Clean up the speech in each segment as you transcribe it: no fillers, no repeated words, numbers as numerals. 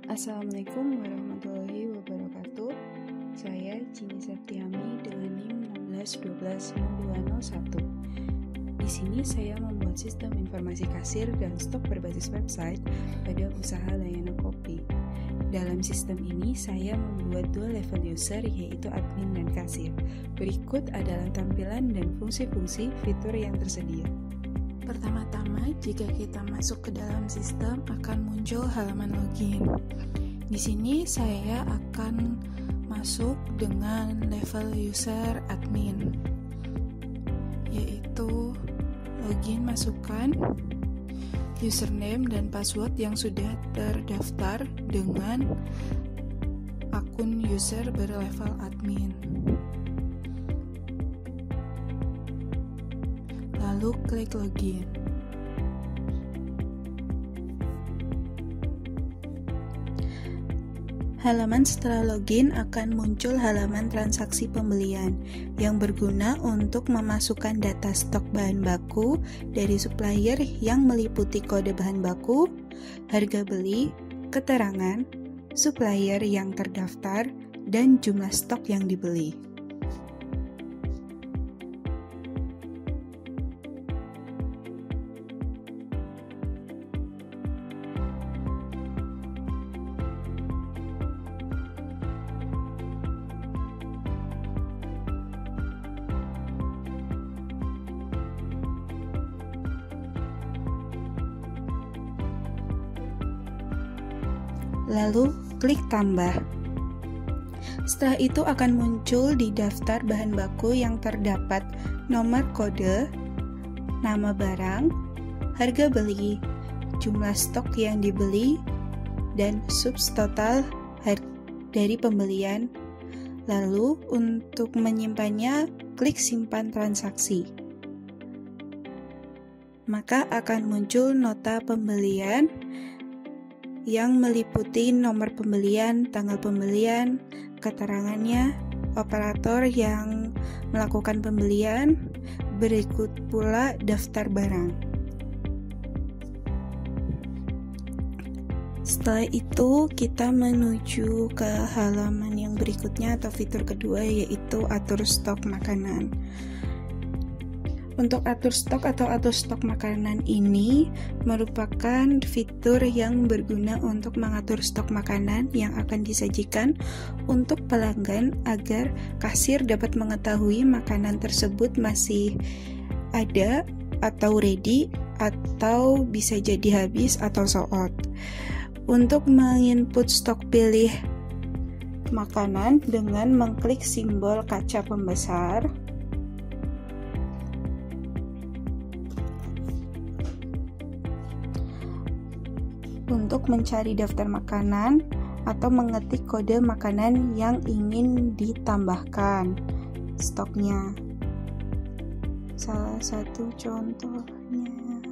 Assalamualaikum warahmatullahi wabarakatuh. Saya Cini Septiami dengan NIM 16120201. Di sini saya membuat sistem informasi kasir dan stok berbasis website pada usaha layanan kopi. Dalam sistem ini saya membuat dua level user, yaitu admin dan kasir. Berikut adalah tampilan dan fungsi-fungsi fitur yang tersedia. Pertama-tama, jika kita masuk ke dalam sistem akan muncul halaman login. Di sini saya akan masuk dengan level user admin, yaitu login, masukkan username dan password yang sudah terdaftar dengan akun user berlevel admin. Lalu klik login. Halaman setelah login akan muncul halaman transaksi pembelian yang berguna untuk memasukkan data stok bahan baku dari supplier yang meliputi kode bahan baku, harga beli, keterangan, supplier yang terdaftar, dan jumlah stok yang dibeli. Lalu klik tambah. Setelah itu akan muncul di daftar bahan baku yang terdapat nomor kode, nama barang, harga beli, jumlah stok yang dibeli, dan subtotal dari pembelian. Lalu untuk menyimpannya, klik simpan transaksi. Maka akan muncul nota pembelian yang meliputi nomor pembelian, tanggal pembelian, keterangannya, operator yang melakukan pembelian, berikut pula daftar barang. Setelah itu kita menuju ke halaman yang berikutnya atau fitur kedua, yaitu atur stok makanan. Untuk atur stok atau atur stok makanan ini merupakan fitur yang berguna untuk mengatur stok makanan yang akan disajikan untuk pelanggan agar kasir dapat mengetahui makanan tersebut masih ada atau ready atau bisa jadi habis atau sold out. Untuk menginput stok pilih makanan dengan mengklik simbol kaca pembesar. Untuk mencari daftar makanan atau mengetik kode makanan yang ingin ditambahkan stoknya. Salah satu contohnya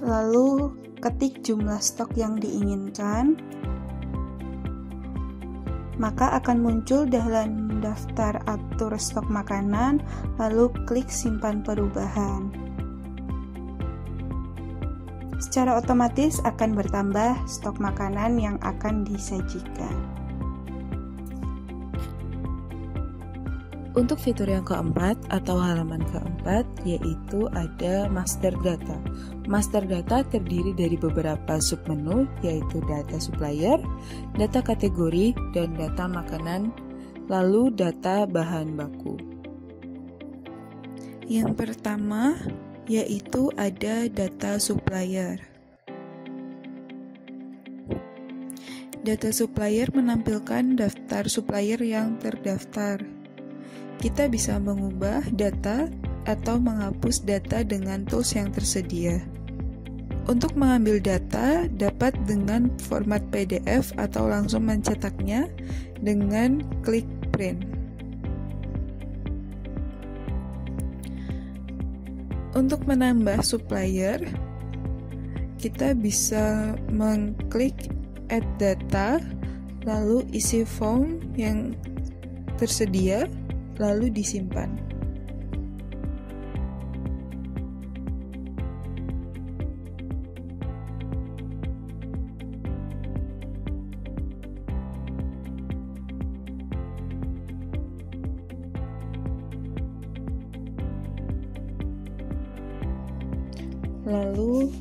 lalu ketik jumlah stok yang diinginkan. Maka akan muncul dalam daftar atur stok makanan, lalu klik simpan perubahan. Secara otomatis akan bertambah stok makanan yang akan disajikan. Untuk fitur yang keempat atau halaman keempat, yaitu ada master data. Master data terdiri dari beberapa submenu, yaitu data supplier, data kategori, dan data makanan, lalu data bahan baku. Yang pertama, yaitu ada data supplier. Data supplier menampilkan daftar supplier yang terdaftar. Kita bisa mengubah data atau menghapus data dengan tools yang tersedia. Untuk mengambil data dapat dengan format PDF atau langsung mencetaknya dengan klik print. Untuk menambah supplier, kita bisa mengklik add data, lalu isi form yang tersedia, lalu disimpan. Lalu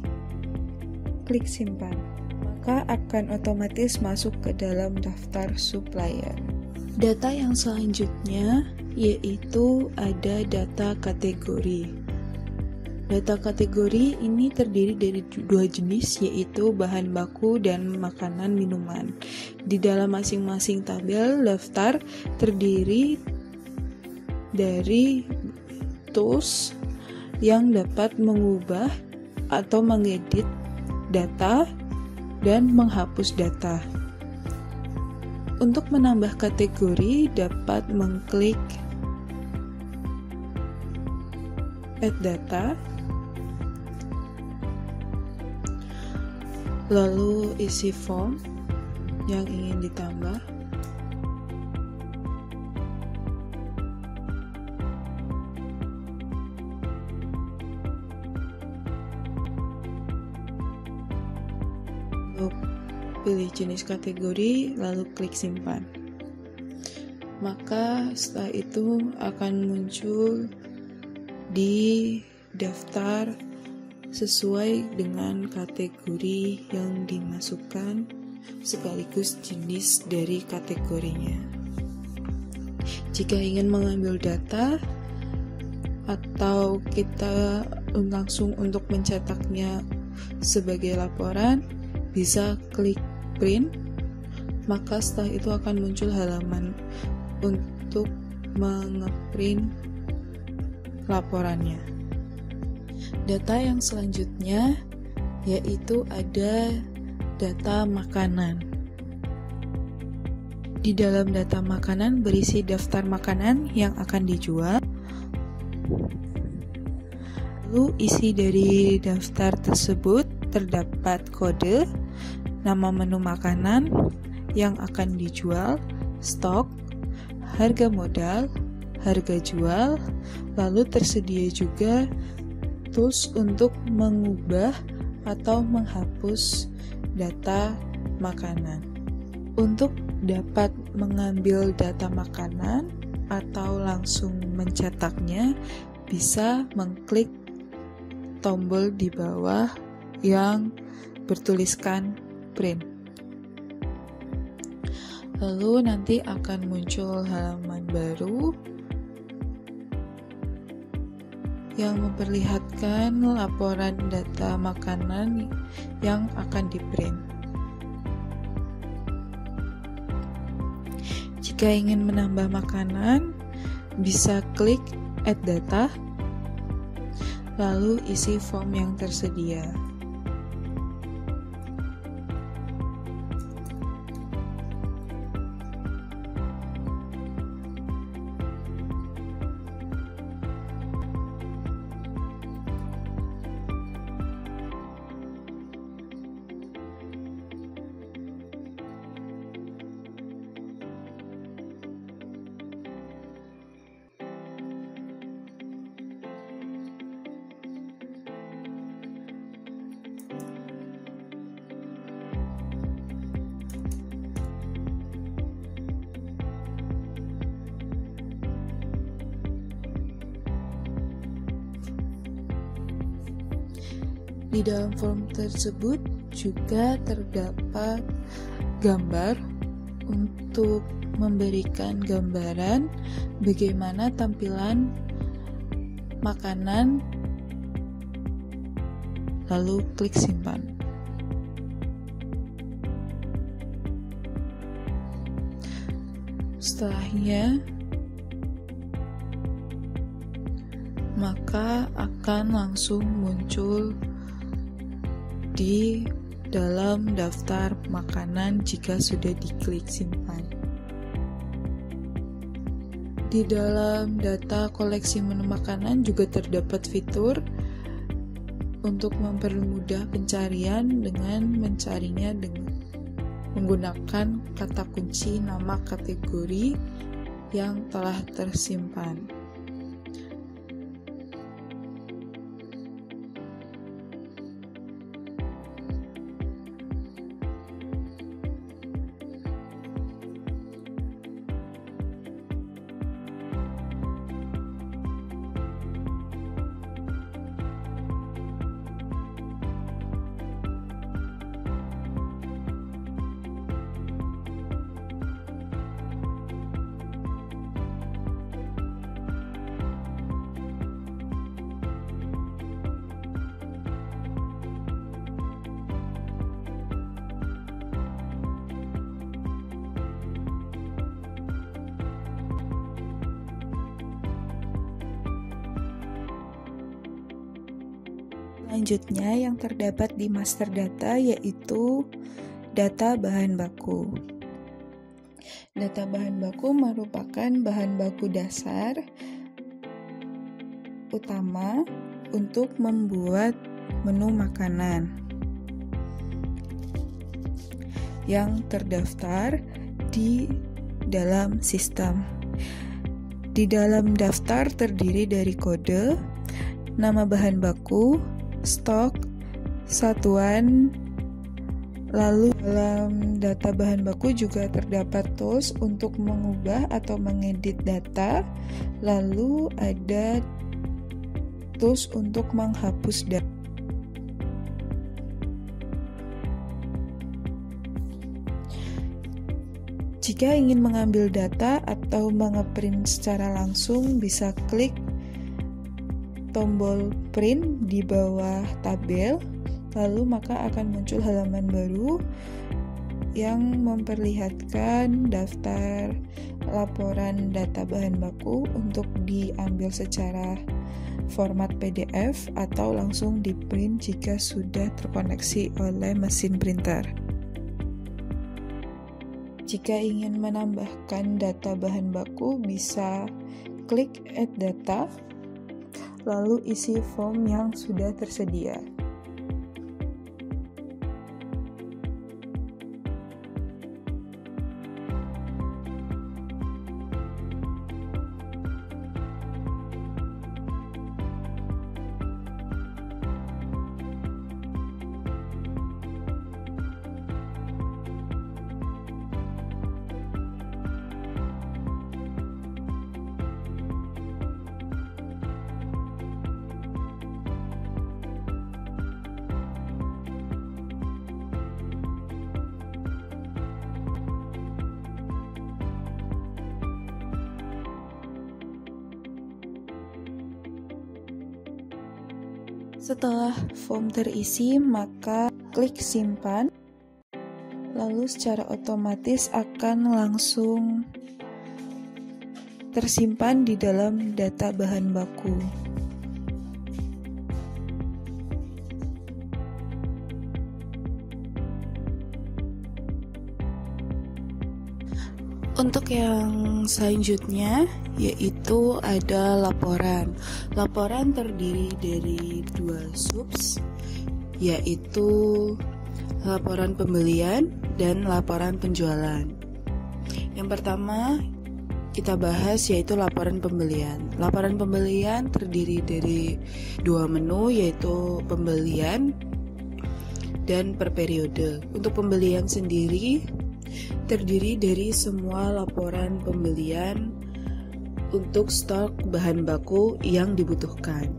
klik simpan, maka akan otomatis masuk ke dalam daftar supplier. Data yang selanjutnya yaitu ada data kategori. Data kategori ini terdiri dari dua jenis, yaitu bahan baku dan makanan minuman. Di dalam masing-masing tabel daftar terdiri dari tools yang dapat mengubah atau mengedit data dan menghapus data. Untuk menambah kategori dapat mengklik Add Data, lalu isi form yang ingin ditambah. Pilih jenis kategori, lalu klik simpan. Maka setelah itu akan muncul di daftar sesuai dengan kategori yang dimasukkan sekaligus jenis dari kategorinya. Jika ingin mengambil data atau kita langsung untuk mencetaknya sebagai laporan, bisa klik print, maka setelah itu akan muncul halaman untuk mengeprint laporannya. Data yang selanjutnya yaitu ada data makanan. Di dalam data makanan berisi daftar makanan yang akan dijual. Lalu isi dari daftar tersebut terdapat kode, nama menu makanan yang akan dijual, stok, harga modal, harga jual, lalu tersedia juga tools untuk mengubah atau menghapus data makanan. Untuk dapat mengambil data makanan atau langsung mencetaknya, bisa mengklik tombol di bawah yang bertuliskan print. Lalu nanti akan muncul halaman baru yang memperlihatkan laporan data makanan yang akan di-print. Jika ingin menambah makanan, bisa klik Add Data, lalu isi form yang tersedia. Di dalam form tersebut juga terdapat gambar untuk memberikan gambaran bagaimana tampilan makanan, lalu klik simpan. Setelahnya, maka akan langsung muncul di dalam daftar makanan jika sudah diklik simpan. Di dalam data koleksi menu makanan juga terdapat fitur untuk mempermudah pencarian dengan mencarinya dengan menggunakan kata kunci nama kategori yang telah tersimpan. Selanjutnya yang terdapat di master data yaitu data bahan baku. Data bahan baku merupakan bahan baku dasar utama untuk membuat menu makanan yang terdaftar di dalam sistem. Di dalam daftar terdiri dari kode, nama bahan baku, stok, satuan, lalu dalam data bahan baku juga terdapat tools untuk mengubah atau mengedit data, lalu ada tools untuk menghapus data. Jika ingin mengambil data atau mengeprint secara langsung, bisa klik tombol print di bawah tabel, lalu maka akan muncul halaman baru yang memperlihatkan daftar laporan data bahan baku untuk diambil secara format PDF atau langsung di print jika sudah terkoneksi oleh mesin printer. Jika ingin menambahkan data bahan baku, bisa klik Add Data, lalu isi form yang sudah tersedia. Setelah form terisi, maka klik simpan, lalu secara otomatis akan langsung tersimpan di dalam data bahan baku. Untuk yang selanjutnya yaitu ada laporan. Laporan terdiri dari 2 subs, yaitu laporan pembelian dan laporan penjualan. Yang pertama kita bahas yaitu laporan pembelian. Laporan pembelian terdiri dari 2 menu, yaitu pembelian dan per periode. Untuk pembelian sendiri terdiri dari semua laporan pembelian untuk stok bahan baku yang dibutuhkan.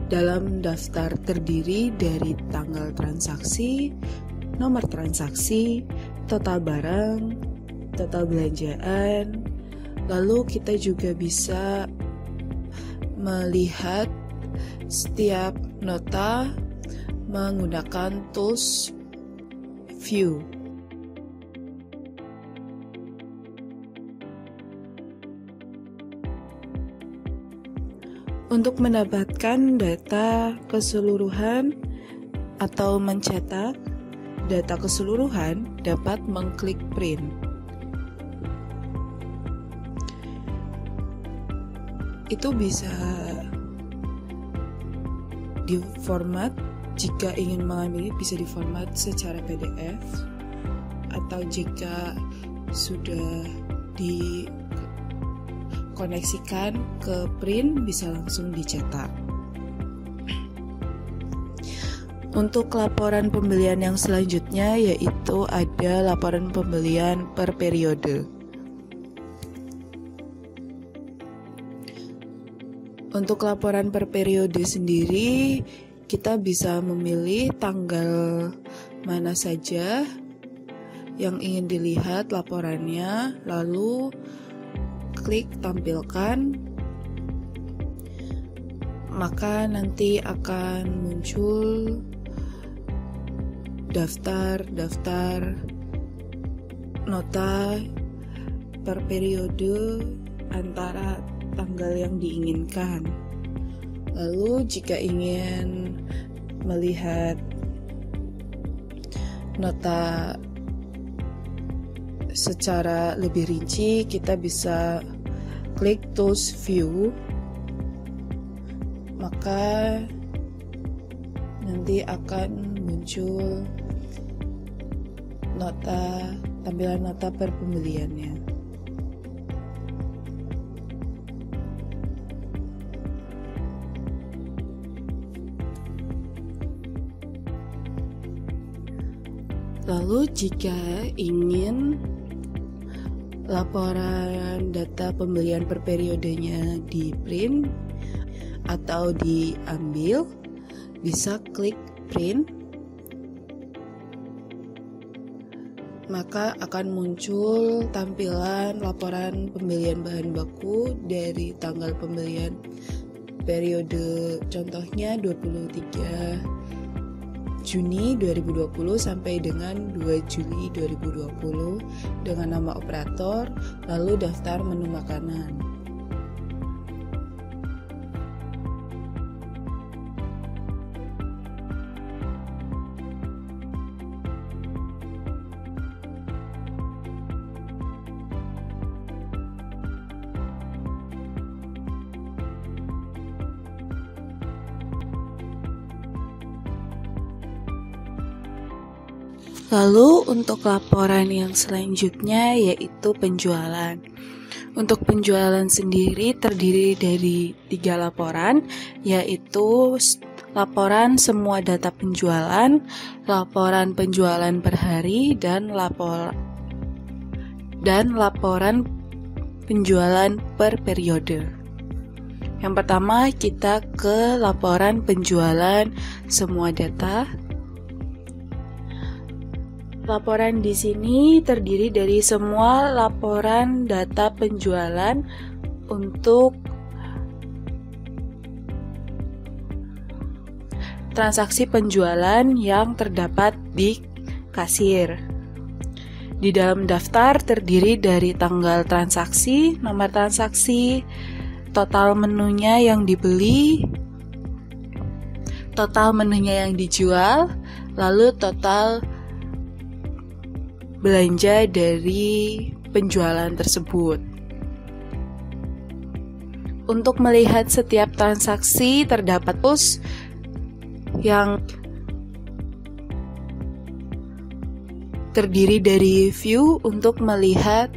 Dalam daftar terdiri dari tanggal transaksi, nomor transaksi, total barang, total belanjaan. Lalu kita juga bisa melihat setiap nota menggunakan tools View. Untuk mendapatkan data keseluruhan atau mencetak data keseluruhan, dapat mengklik print. Itu bisa diformat, jika ingin mengambil bisa diformat secara PDF, atau jika sudah koneksikan ke print, bisa langsung dicetak. Untuk laporan pembelian yang selanjutnya yaitu ada laporan pembelian per periode. Untuk laporan per periode sendiri, kita bisa memilih tanggal mana saja yang ingin dilihat laporannya, lalu klik tampilkan, maka nanti akan muncul daftar nota per periode antara tanggal yang diinginkan. Lalu jika ingin melihat nota secara lebih rinci, kita bisa klik Tools View, maka nanti akan muncul tampilan nota per pembeliannya. Lalu jika ingin laporan data pembelian per periodenya di print atau diambil, bisa klik print, maka akan muncul tampilan laporan pembelian bahan baku dari tanggal pembelian periode, contohnya 23 Juni 2020 sampai dengan 2 Juli 2020 dengan nama operator, lalu daftar menu makanan. Lalu untuk laporan yang selanjutnya yaitu penjualan. Untuk penjualan sendiri terdiri dari 3 laporan, yaitu laporan semua data penjualan, laporan penjualan per hari, dan laporan penjualan per periode. Yang pertama kita ke laporan penjualan semua data. Laporan di sini terdiri dari semua laporan data penjualan untuk transaksi penjualan yang terdapat di kasir. Di dalam daftar terdiri dari tanggal transaksi, nomor transaksi, total menunya yang dibeli, total menunya yang dijual, lalu total belanja dari penjualan tersebut. Untuk melihat setiap transaksi terdapat pos yang terdiri dari view untuk melihat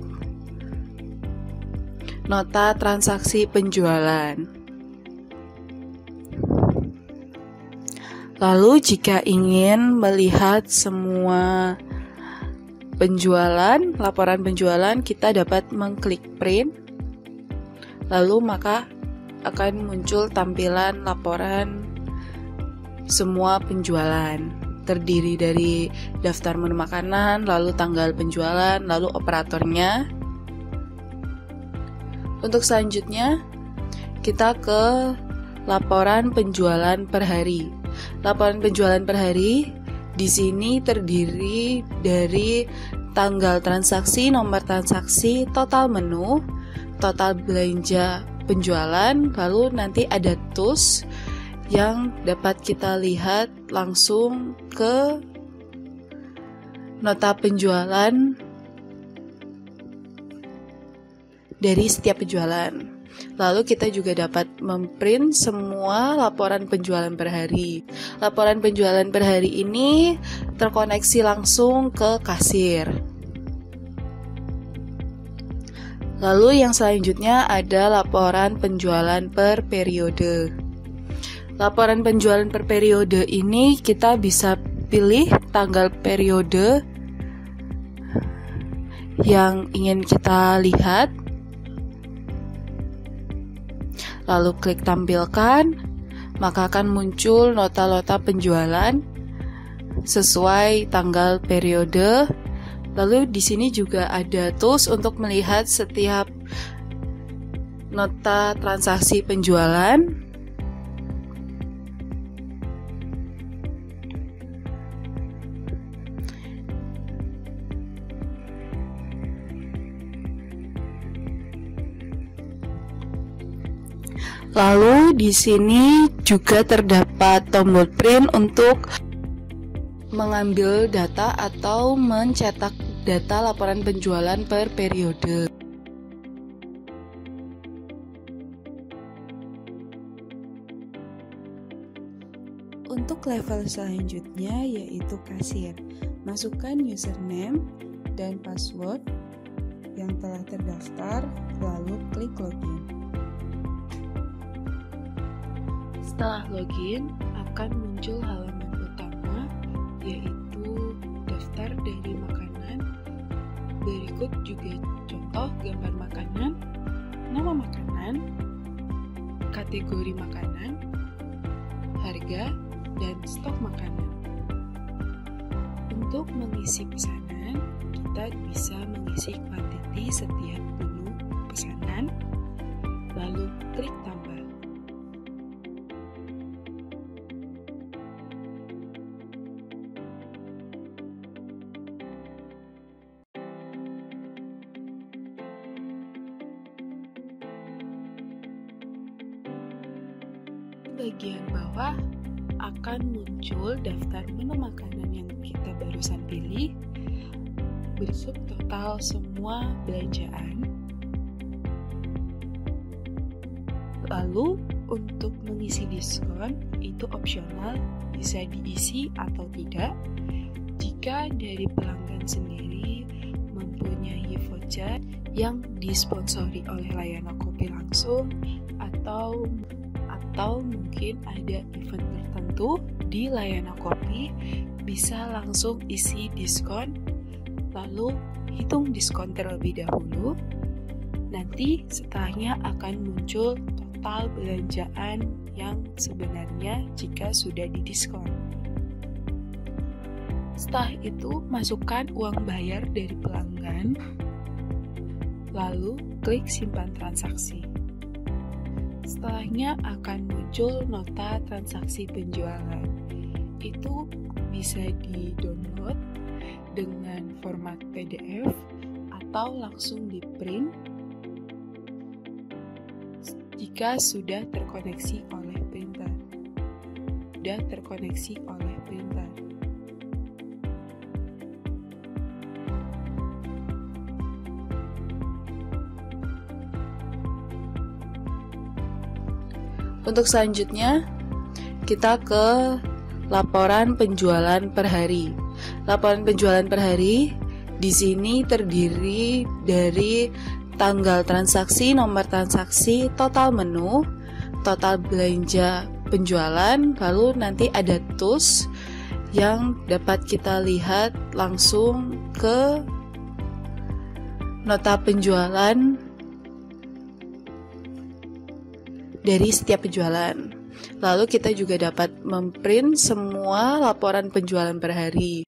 nota transaksi penjualan. Lalu jika ingin melihat semua penjualan, laporan penjualan, kita dapat mengklik print, lalu maka akan muncul tampilan laporan semua penjualan, terdiri dari daftar menu makanan, lalu tanggal penjualan, lalu operatornya. Untuk selanjutnya kita ke laporan penjualan per hari. Laporan penjualan per hari di sini terdiri dari tanggal transaksi, nomor transaksi, total menu, total belanja penjualan, lalu nanti ada tools yang dapat kita lihat langsung ke nota penjualan dari setiap penjualan. Lalu kita juga dapat memprint semua laporan penjualan per hari. Laporan penjualan per hari ini terkoneksi langsung ke kasir. Lalu yang selanjutnya ada laporan penjualan per periode. Laporan penjualan per periode ini kita bisa pilih tanggal periode yang ingin kita lihat. Lalu klik tampilkan, maka akan muncul nota-nota penjualan sesuai tanggal periode. Lalu di sini juga ada tools untuk melihat setiap nota transaksi penjualan. Lalu di sini juga terdapat tombol print untuk mengambil data atau mencetak data laporan penjualan per periode. Untuk level selanjutnya yaitu kasir. Masukkan username dan password yang telah terdaftar, lalu klik login. Setelah login, akan muncul halaman utama, yaitu daftar dari makanan. Berikut juga contoh gambar makanan, nama makanan, kategori makanan, harga, dan stok makanan. Untuk mengisi pesanan, kita bisa mengisi kuantiti setiap menu pesanan, lalu klik tambah. Bagian bawah akan muncul daftar menu makanan yang kita barusan pilih, berikut total semua belanjaan. Lalu untuk mengisi diskon itu opsional, bisa diisi atau tidak. Jika dari pelanggan sendiri mempunyai voucher yang disponsori oleh layanan kopi langsung, atau mungkin ada event tertentu di layanan kopi, bisa langsung isi diskon, lalu hitung diskon terlebih dahulu. Nanti setelahnya akan muncul total belanjaan yang sebenarnya jika sudah didiskon. Setelah itu, masukkan uang bayar dari pelanggan, lalu klik simpan transaksi. Setelahnya akan muncul nota transaksi penjualan. Itu bisa di-download dengan format PDF atau langsung di-print jika sudah terkoneksi oleh printer. Untuk selanjutnya, kita ke laporan penjualan per hari. Laporan penjualan per hari di sini terdiri dari tanggal transaksi, nomor transaksi, total menu, total belanja penjualan, lalu nanti ada tools yang dapat kita lihat langsung ke nota penjualan dari setiap penjualan. Lalu kita juga dapat memprint semua laporan penjualan per hari.